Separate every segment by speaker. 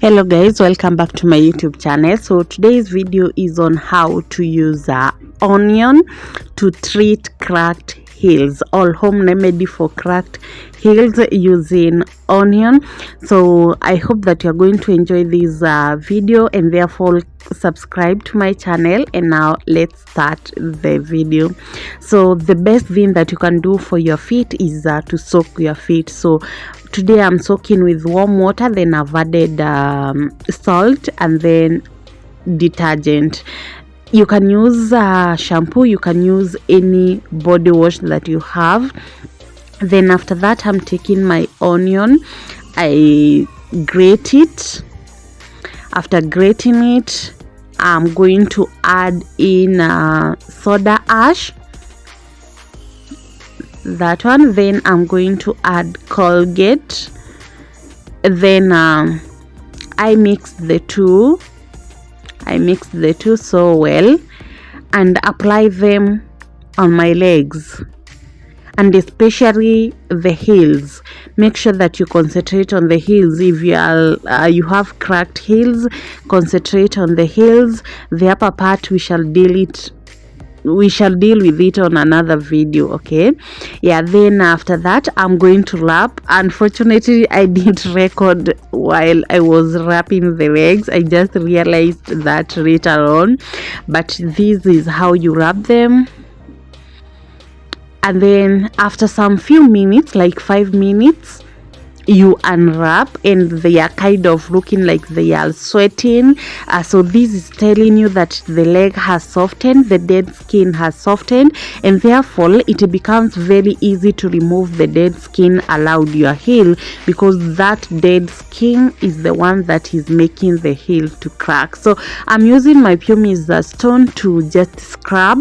Speaker 1: Hello guys, welcome back to my YouTube channel. So today's video is on how to use onion to treat cracked heels, all home remedy for cracked heels using onion. So I hope that you're going to enjoy this video and therefore subscribe to my channel. And now let's start the video. So the best thing that you can do for your feet is to soak your feet. So today I'm soaking with warm water, then I've added salt and then detergent. You can use shampoo, you can use any body wash that you have. Then after that, I'm taking my onion, I grate it. After grating it, I'm going to add in soda ash, that one. Then I'm going to add Colgate. Then I mix the two so well and apply them on my legs, and especially the heels. Make sure that you concentrate on the heels. If you have cracked heels, concentrate on the heels. The upper part we shall deal with it on another video, okay? Yeah, then after that I'm going to wrap. Unfortunately, I didn't record while I was wrapping the legs. I just realized that later on, but this is how you wrap them. And then after some few minutes, like 5 minutes, you unwrap and they are kind of looking like they are sweating. So this is telling you that the leg has softened, the dead skin has softened, and therefore it becomes very easy to remove the dead skin around your heel, because that dead skin is the one that is making the heel to crack. So I'm using my pumice stone to just scrub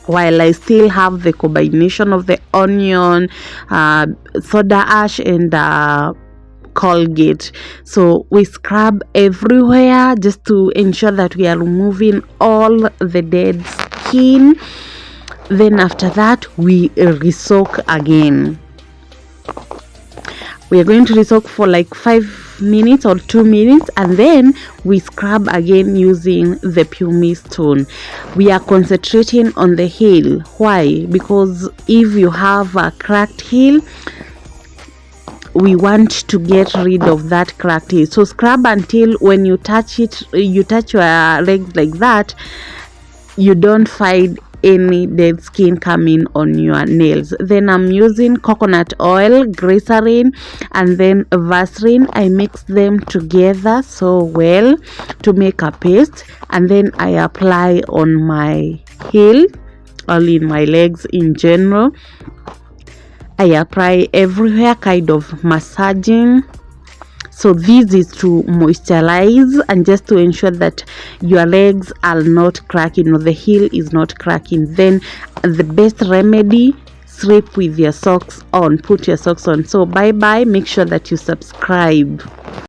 Speaker 1: while I still have the combination of the onion, soda ash and Colgate. So we scrub everywhere just to ensure that we are removing all the dead skin. Then after that we re-soak again. We are going to re-soak for like 5 minutes or 2 minutes, and then we scrub again using the pumice stone. We are concentrating on the heel. Why? Because if you have a cracked heel, we want to get rid of that cracked heel. So scrub until when you touch it, you touch your legs like that, you don't find any dead skin coming on your nails. Then I'm using coconut oil, glycerin and then Vaseline. I mix them together so well to make a paste, and then I apply on my heel, or in my legs in general. I apply everywhere, kind of massaging. So this is to moisturize and just to ensure that your legs are not cracking, or the heel is not cracking. Then the best remedy, sleep with your socks on. Put your socks on. So bye bye. Make sure that you subscribe.